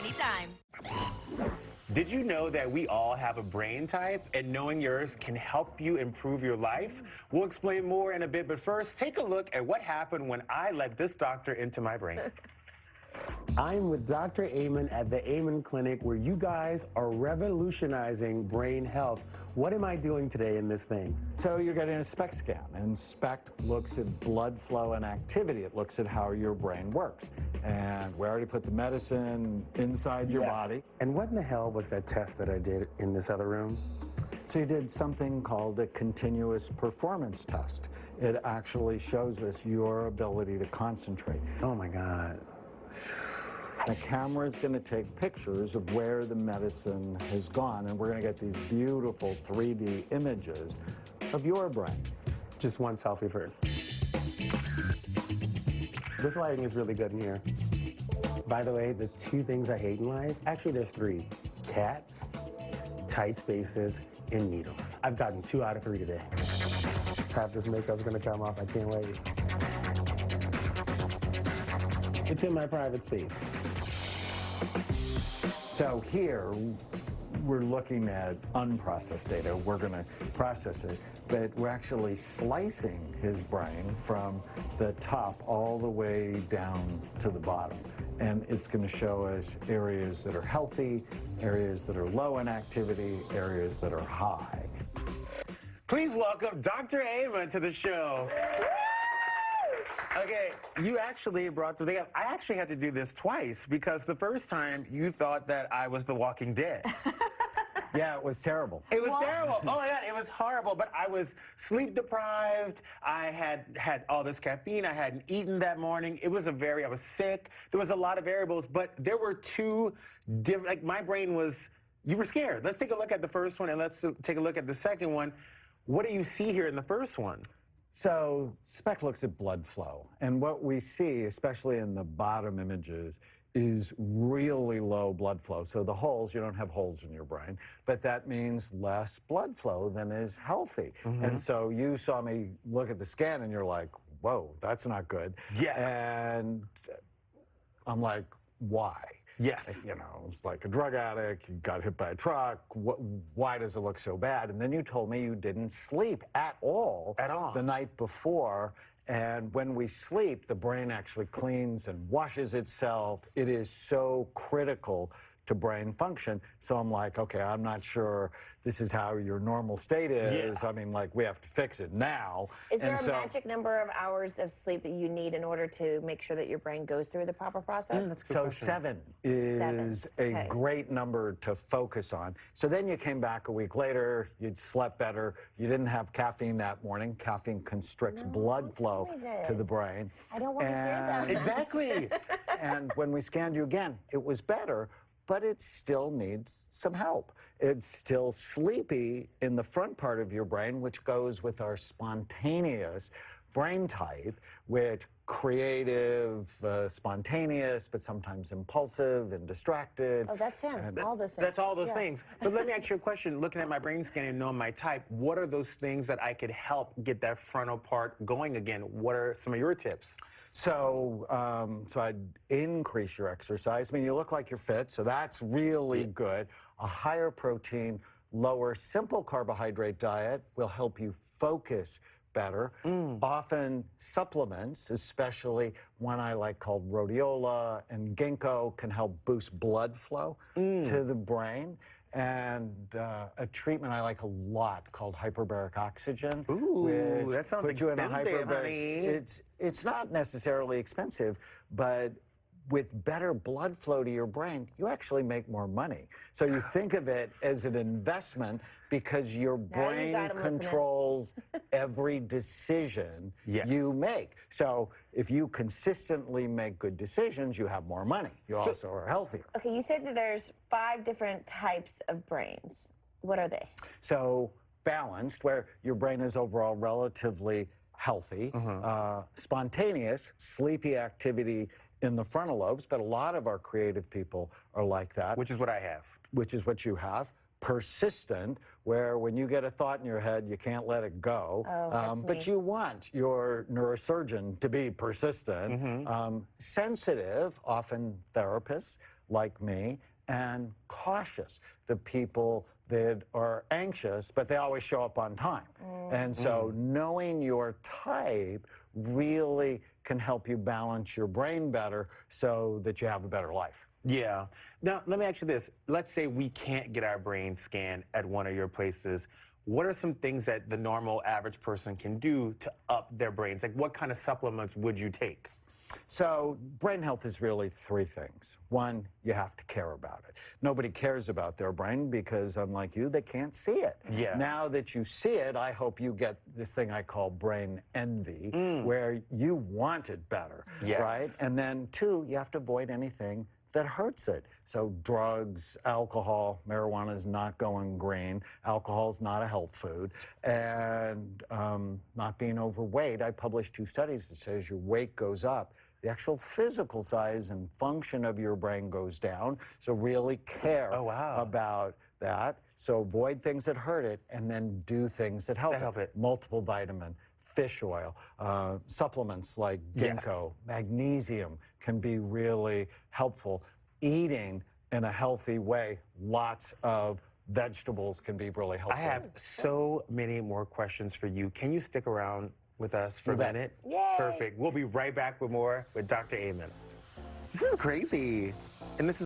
anytime. Did you know that we all have a brain type, and knowing yours can help you improve your life? We'll explain more in a bit, but first, take a look at what happened when I let this doctor into my brain. I'm with Dr. Amen at the Amen Clinic, where you guys are revolutionizing brain health. What am I doing today in this thing? So you're getting a SPECT scan, and SPECT looks at blood flow and activity. It looks at how your brain works. And we already put the medicine inside your body. And what in the hell was that test that I did in this other room? So you did something called a continuous performance test. It actually shows us your ability to concentrate. Oh my God. The camera is going to take pictures of where the medicine has gone, and we're going to get these beautiful 3D images of your brain. Just one selfie first. This lighting is really good in here. By the way, the two things I hate in life, actually there's three: cats, tight spaces, and needles. I've gotten 2 out of 3 today. Half this makeup's gonna come off, I can't wait. It's in my private space. So here, we're looking at unprocessed data. We're going to process it, but we're actually slicing his brain from the top all the way down to the bottom. And it's going to show us areas that are healthy, areas that are low in activity, areas that are high. Please welcome Dr. Amen to the show. Okay, you actually brought something up. I actually had to do this twice because the first time you thought that I was The Walking Dead. Yeah, it was terrible. It was terrible. Oh my God, it was horrible. But I was sleep deprived. I had all this caffeine. I hadn't eaten that morning. I was sick. There was a lot of variables, but there were two different, like my brain was, you were scared. Let's take a look at the first one and let's take a look at the second one. What do you see here in the first one? So SPECT looks at blood flow, and what we see, especially in the bottom images, is really low blood flow. So the holes, you don't have holes in your brain, but that means less blood flow than is healthy. And so you saw me look at the scan and you're like, whoa, that's not good. Yeah. And I'm like, why? Yes. You know, it's like a drug addict, you got hit by a truck, why does it look so bad? And then you told me you didn't sleep at all. At all. The night before. And when we sleep, the brain actually cleans and washes itself. It is so critical to brain function. So I'm like, okay, I'm not sure this is how your normal state is. Yeah. I mean, like, we have to fix it now. Is there a magic number of hours of sleep that you need in order to make sure that your brain goes through the proper process? So 7 is a great number to focus on. So then you came back a week later, you'd slept better, you didn't have caffeine that morning. Caffeine constricts blood flow to the brain. I don't want to hear that. Exactly. And when we scanned you again, it was better, but it still needs some help. It's still sleepy in the front part of your brain, which goes with our spontaneous brain type, which creative, spontaneous, but sometimes impulsive and distracted. Oh, that's him. All those things. That's all those things. But let me ask you a question. Looking at my brain scan and knowing my type, what are those things that I could help get that frontal part going again? What are some of your tips? So, I'd increase your exercise. I mean, you look like you're fit, so that's really good. A higher protein, lower simple carbohydrate diet will help you focus better. Often supplements, especially one I like called rhodiola and ginkgo, can help boost blood flow to the brain. And a treatment I like a lot called hyperbaric oxygen. Ooh, that sounds puts you in a expensive, hyperbaric. honey. It's not necessarily expensive, but with better blood flow to your brain, you actually make more money. So you think of it as an investment because your brain controls every decision you make. So if you consistently make good decisions, you have more money. You also are healthier. Okay, you said that there's 5 different types of brains. What are they? So balanced, where your brain is overall relatively healthy. Spontaneous, sleepy activity in the frontal lobes, but a lot of our creative people are like that. Which is what I have. Which is what you have. Persistent, where when you get a thought in your head, you can't let it go. But you want your neurosurgeon to be persistent. Sensitive, often therapists like me, and cautious, the people that are anxious, but they always show up on time. And so knowing your type really can help you balance your brain better so that you have a better life. Yeah. Now, let me ask you this. Let's say we can't get our brain scanned at one of your places. What are some things that the normal average person can do to up their brains? Like, what kind of supplements would you take? So brain health is really three things. One, you have to care about it. Nobody cares about their brain because, unlike you, they can't see it. Yeah. Now that you see it, I hope you get this thing I call brain envy, where you want it better, Yes. right? And then two, you have to avoid anything that hurts it. So drugs, alcohol, marijuana is not going green. Alcohol is not a health food. And not being overweight. I published 2 studies that says your weight goes up. The actual physical size and function of your brain goes down. So really care about that. So avoid things that hurt it and then do things that help it. Multiple vitamin, fish oil, supplements like ginkgo, magnesium can be really helpful. Eating in a healthy way, lots of vegetables can be really helpful. I have so many more questions for you. Can you stick around with us for a minute? Yay. Perfect. We'll be right back with more with Dr. Amen. This is crazy. And this is